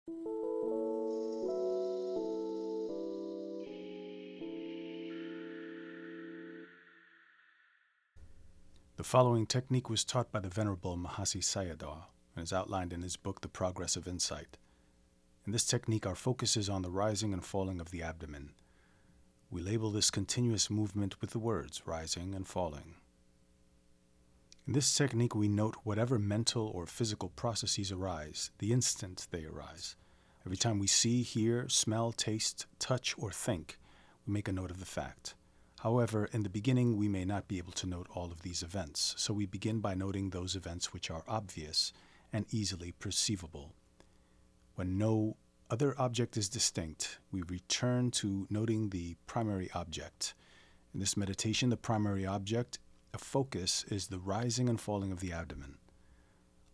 The following technique was taught by the Venerable Mahasi Sayadaw and is outlined in his book, The Progress of Insight. In this technique, our focus is on the rising and falling of the abdomen. We label this continuous movement with the words rising and falling. In this technique, we note whatever mental or physical processes arise, the instant they arise. Every time we see, hear, smell, taste, touch, or think, we make a note of the fact. However, in the beginning, we may not be able to note all of these events, so we begin by noting those events which are obvious and easily perceivable. When no other object is distinct, we return to noting the primary object. In this meditation, the primary object of focus is the rising and falling of the abdomen.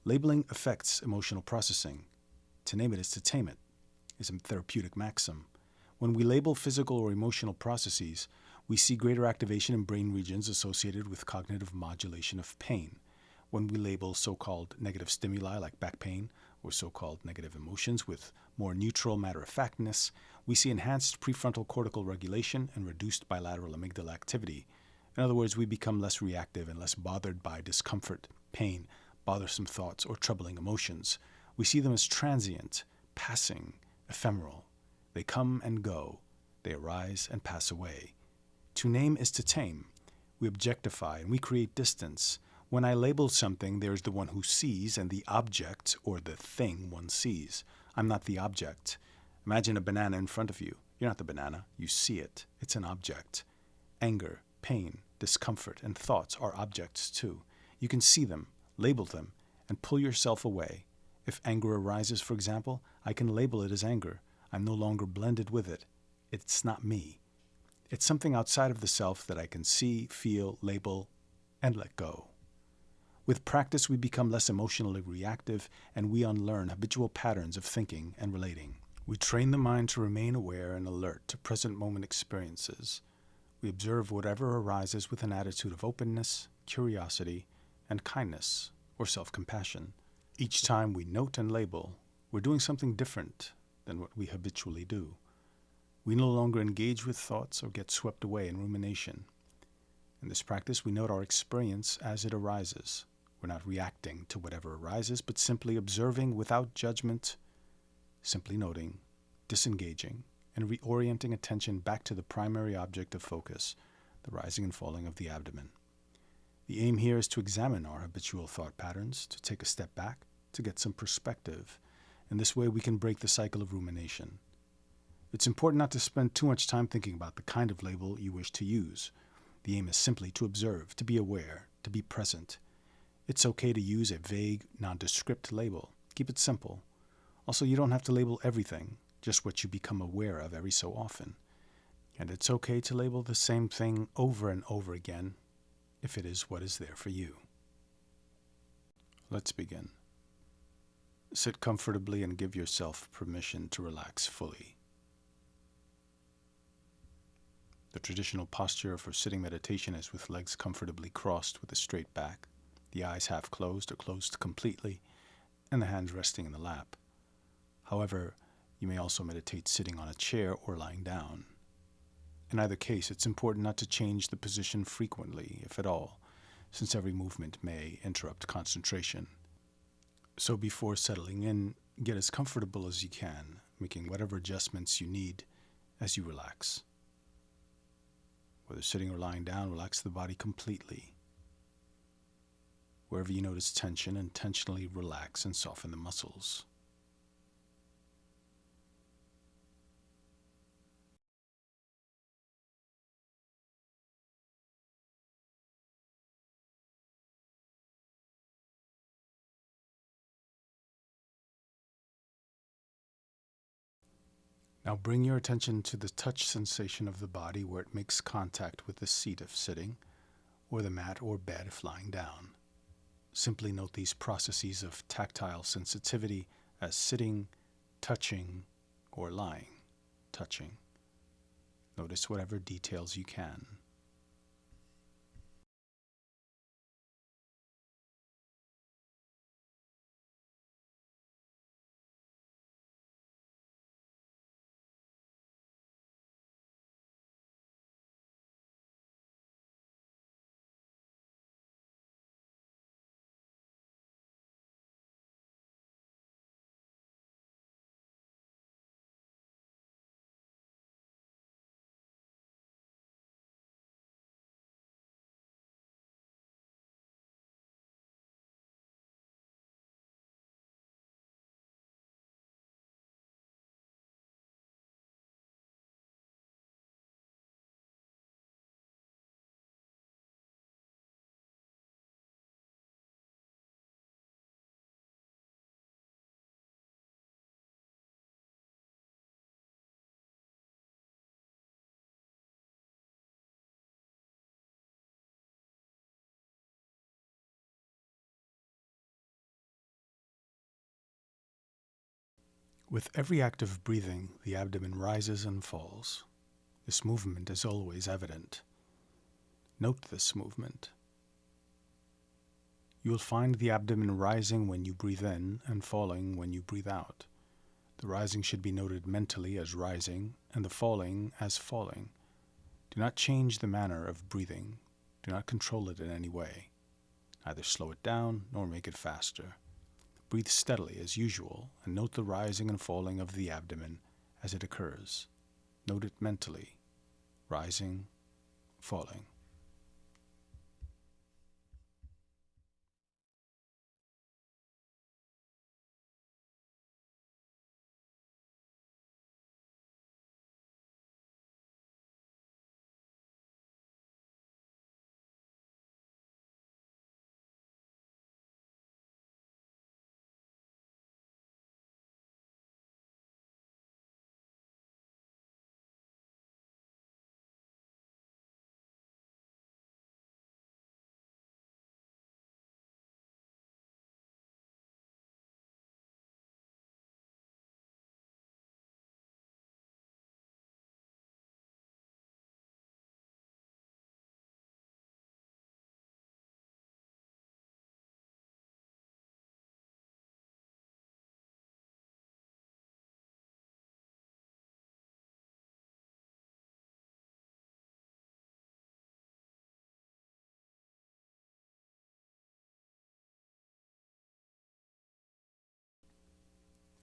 Labeling affects emotional processing. To name it is to tame it, is a therapeutic maxim. When we label physical or emotional processes, we see greater activation in brain regions associated with cognitive modulation of pain. When we label so-called negative stimuli like back pain or so-called negative emotions with more neutral matter-of-factness, we see enhanced prefrontal cortical regulation and reduced bilateral amygdala activity. In other words, we become less reactive and less bothered by discomfort, pain, bothersome thoughts, or troubling emotions. We see them as transient, passing, ephemeral. They come and go. They arise and pass away. To name is to tame. We objectify and we create distance. When I label something, there is the one who sees and the object or the thing one sees. I'm not the object. Imagine a banana in front of you. You're not the banana. You see it. It's an object. Anger, pain, discomfort, and thoughts are objects too. You can see them, label them, and pull yourself away. If anger arises, for example, I can label it as anger. I'm no longer blended with it. It's not me. It's something outside of the self that I can see, feel, label, and let go. With practice, we become less emotionally reactive, and we unlearn habitual patterns of thinking and relating. We train the mind to remain aware and alert to present moment experiences. We observe whatever arises with an attitude of openness, curiosity, and kindness, or self-compassion. Each time we note and label, we're doing something different than what we habitually do. We no longer engage with thoughts or get swept away in rumination. In this practice, we note our experience as it arises. We're not reacting to whatever arises, but simply observing without judgment, simply noting, disengaging, and reorienting attention back to the primary object of focus, the rising and falling of the abdomen. The aim here is to examine our habitual thought patterns, to take a step back, to get some perspective. In this way, we can break the cycle of rumination. It's important not to spend too much time thinking about the kind of label you wish to use. The aim is simply to observe, to be aware, to be present. It's okay to use a vague, nondescript label. Keep it simple. Also, you don't have to label everything, just what you become aware of every so often. And it's okay to label the same thing over and over again if it is what is there for you. Let's begin. Sit comfortably and give yourself permission to relax fully. The traditional posture for sitting meditation is with legs comfortably crossed with a straight back, the eyes half closed or closed completely, and the hands resting in the lap. However, you may also meditate sitting on a chair or lying down. In either case, it's important not to change the position frequently, if at all, since every movement may interrupt concentration. So before settling in, get as comfortable as you can, making whatever adjustments you need as you relax. Whether sitting or lying down, relax the body completely. Wherever you notice tension, intentionally relax and soften the muscles. Now bring your attention to the touch sensation of the body where it makes contact with the seat if sitting, or the mat or bed if lying down. Simply note these processes of tactile sensitivity as sitting, touching, or lying, touching. Notice whatever details you can. With every act of breathing, the abdomen rises and falls. This movement is always evident. Note this movement. You will find the abdomen rising when you breathe in and falling when you breathe out. The rising should be noted mentally as rising and the falling as falling. Do not change the manner of breathing. Do not control it in any way. Neither slow it down nor make it faster. Breathe steadily as usual and note the rising and falling of the abdomen as it occurs. Note it mentally. Rising, falling.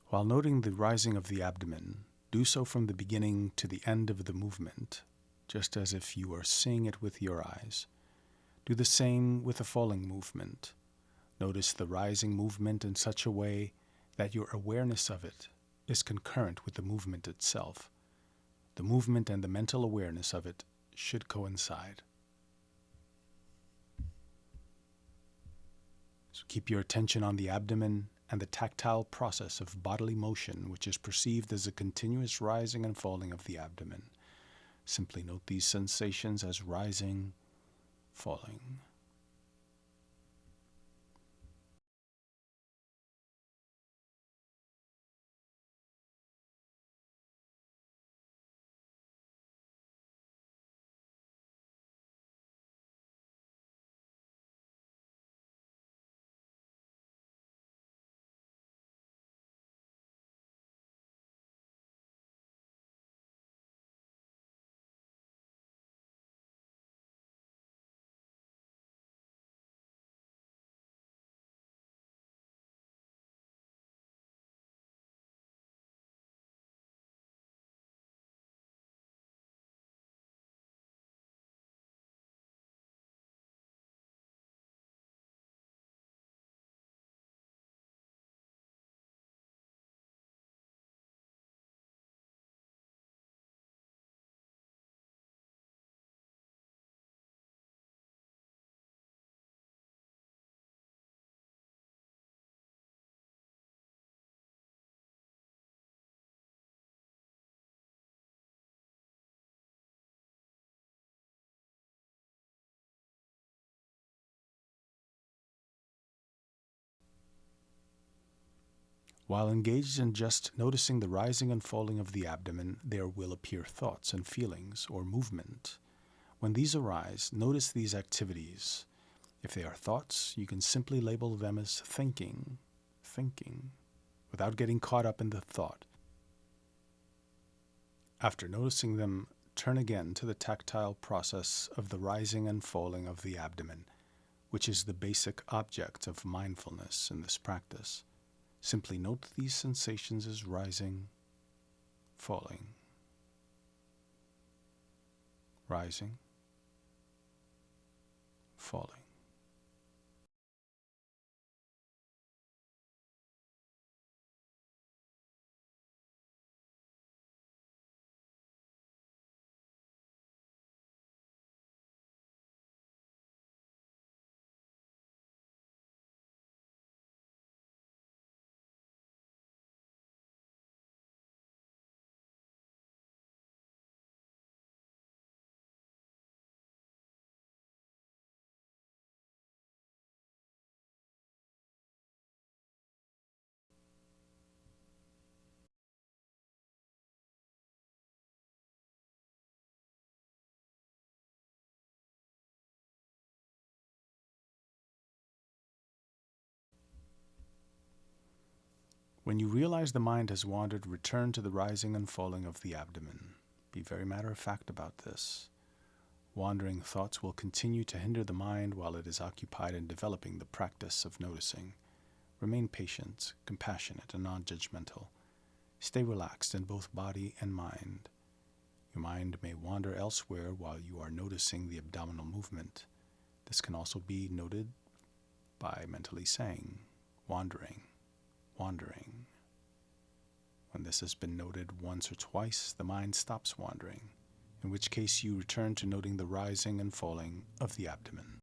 While noting the rising of the abdomen, do so from the beginning to the end of the movement, just as if you are seeing it with your eyes. Do the same with the falling movement. Notice the rising movement in such a way that your awareness of it is concurrent with the movement itself. The movement and the mental awareness of it should coincide. So keep your attention on the abdomen and the tactile process of bodily motion, which is perceived as a continuous rising and falling of the abdomen. Simply note these sensations as rising, falling. While engaged in just noticing the rising and falling of the abdomen, there will appear thoughts and feelings or movement. When these arise, notice these activities. If they are thoughts, you can simply label them as thinking, without getting caught up in the thought. After noticing them, turn again to the tactile process of the rising and falling of the abdomen, which is the basic object of mindfulness in this practice. Simply note these sensations as rising, falling, rising, falling. When you realize the mind has wandered, return to the rising and falling of the abdomen. Be very matter of fact about this. Wandering thoughts will continue to hinder the mind while it is occupied in developing the practice of noticing. Remain patient, compassionate, and non-judgmental. Stay relaxed in both body and mind. Your mind may wander elsewhere while you are noticing the abdominal movement. This can also be noted by mentally saying, wandering, wandering. When this has been noted once or twice, the mind stops wandering, in which case you return to noting the rising and falling of the abdomen.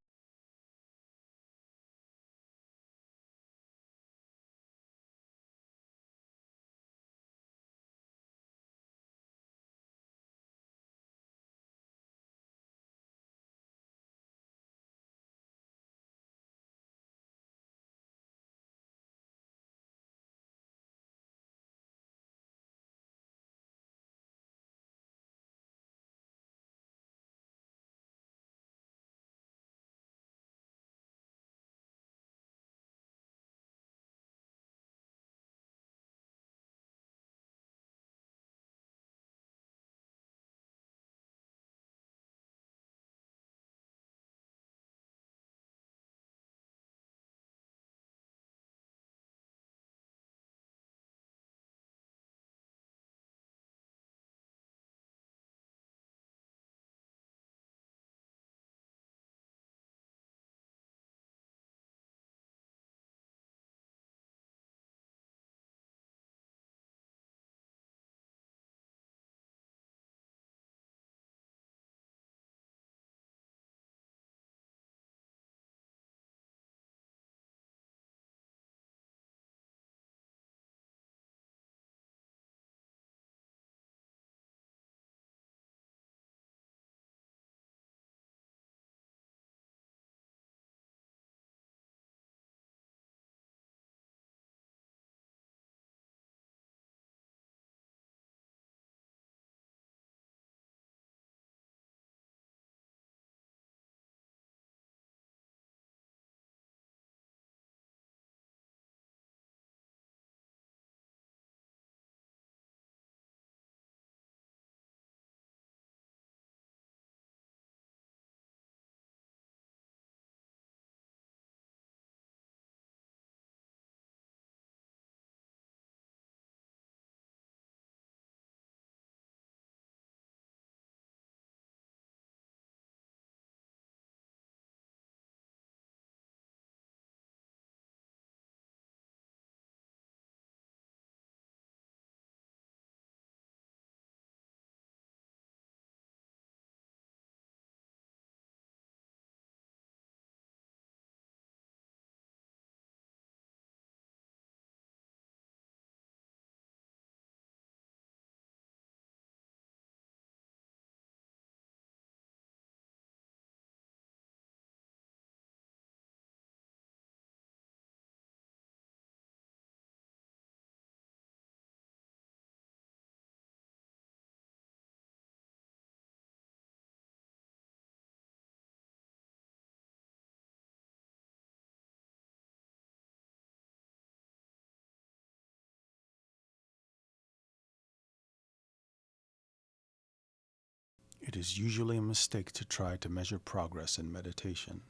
It is usually a mistake to try to measure progress in meditation.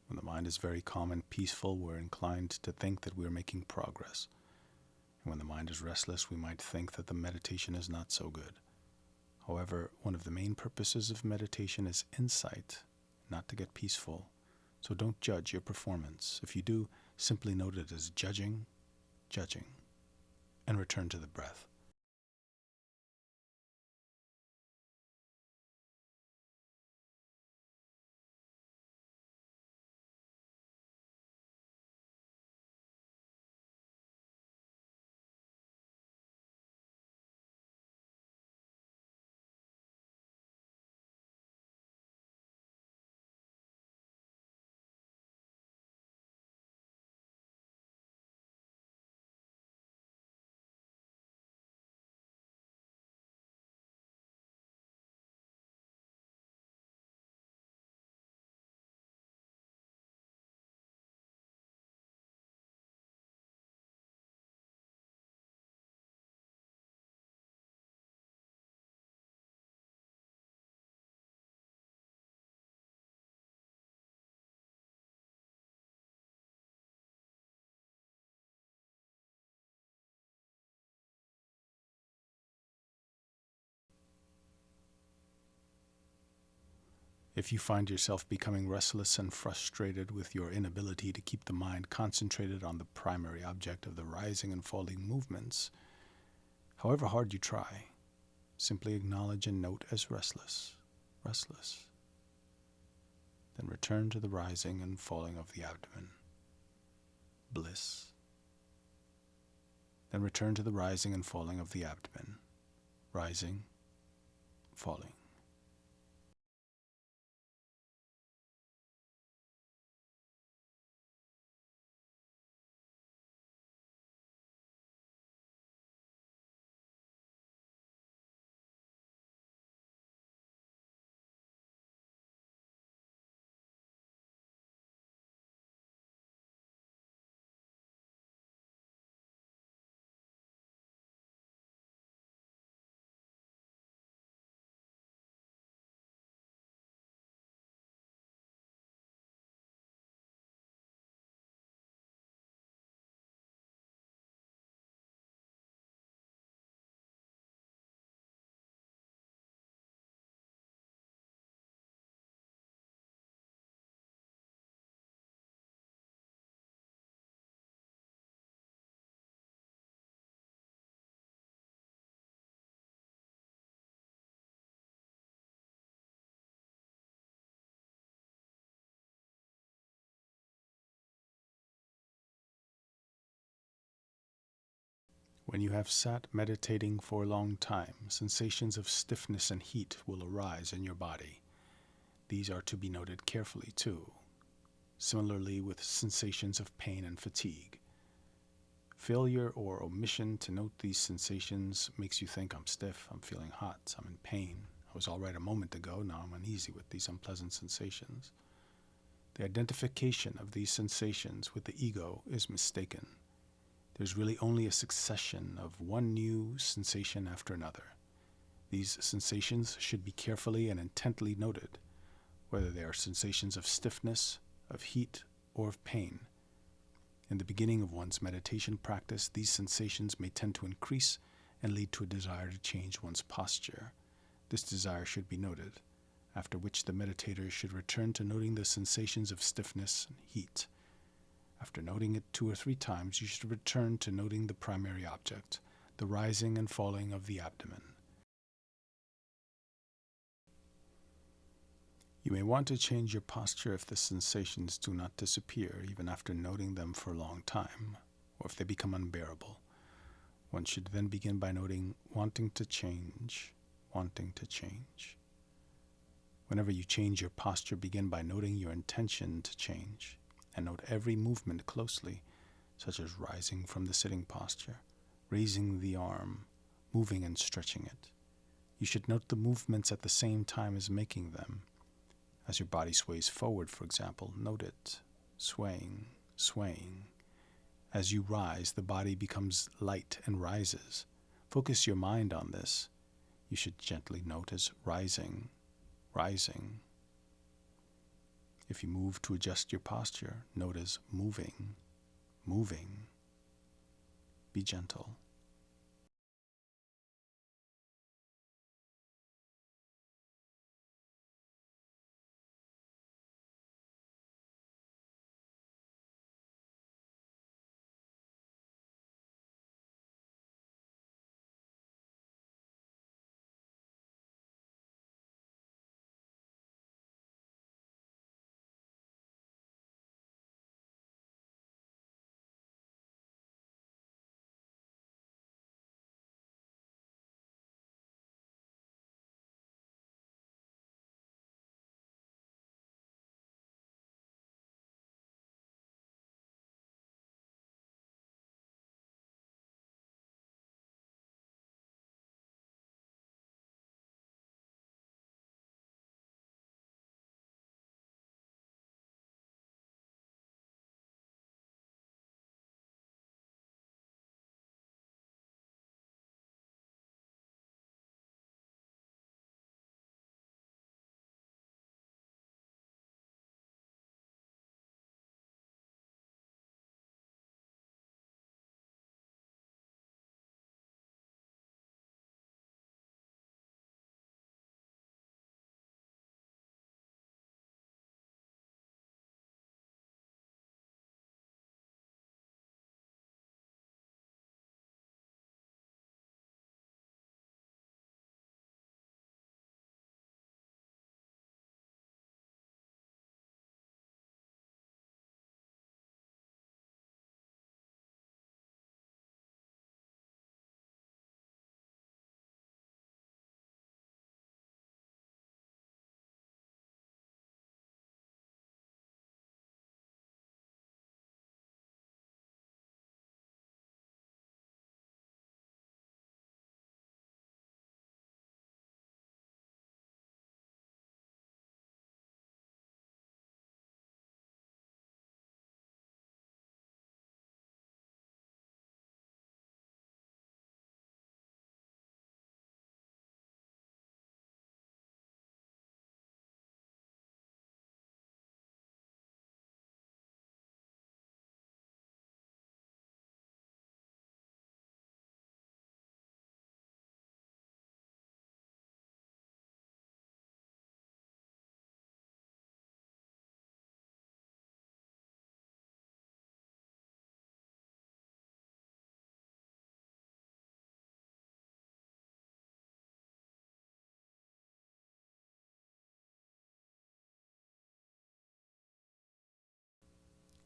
When the mind is very calm and peaceful, we're inclined to think that we're making progress. And when the mind is restless, we might think that the meditation is not so good. However, one of the main purposes of meditation is insight, not to get peaceful. So don't judge your performance. If you do, simply note it as judging, and return to the breath. If you find yourself becoming restless and frustrated with your inability to keep the mind concentrated on the primary object of the rising and falling movements, however hard you try, simply acknowledge and note as restless, restless. Then return to the rising and falling of the abdomen, bliss. Then return to the rising and falling of the abdomen, rising, falling. When you have sat meditating for a long time, sensations of stiffness and heat will arise in your body. These are to be noted carefully too, similarly with sensations of pain and fatigue. Failure or omission to note these sensations makes you think, I'm stiff, I'm feeling hot, I'm in pain. I was all right a moment ago, now I'm uneasy with these unpleasant sensations. The identification of these sensations with the ego is mistaken. There's really only a succession of one new sensation after another. These sensations should be carefully and intently noted, whether they are sensations of stiffness, of heat, or of pain. In the beginning of one's meditation practice, these sensations may tend to increase and lead to a desire to change one's posture. This desire should be noted, after which the meditator should return to noting the sensations of stiffness and heat. After noting it 2 or 3 times, you should return to noting the primary object, the rising and falling of the abdomen. You may want to change your posture if the sensations do not disappear even after noting them for a long time, or if they become unbearable. One should then begin by noting wanting to change, wanting to change. Whenever you change your posture, begin by noting your intention to change, and note every movement closely, such as rising from the sitting posture, raising the arm, moving and stretching it. You should note the movements at the same time as making them. As your body sways forward, for example, note it, swaying, swaying. As you rise, the body becomes light and rises. Focus your mind on this. You should gently note as rising, rising. If you move to adjust your posture, note as moving, moving. Be gentle.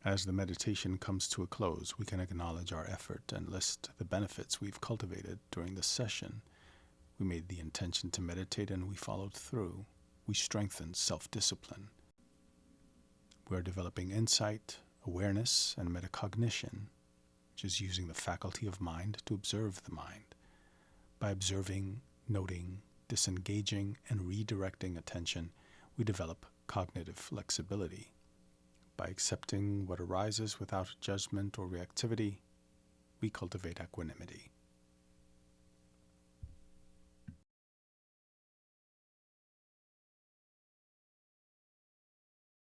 As the meditation comes to a close, we can acknowledge our effort and list the benefits we've cultivated during the session. We made the intention to meditate and we followed through. We strengthened self-discipline. We are developing insight, awareness, and metacognition, which is using the faculty of mind to observe the mind. By observing, noting, disengaging, and redirecting attention, we develop cognitive flexibility. By accepting what arises without judgment or reactivity, we cultivate equanimity.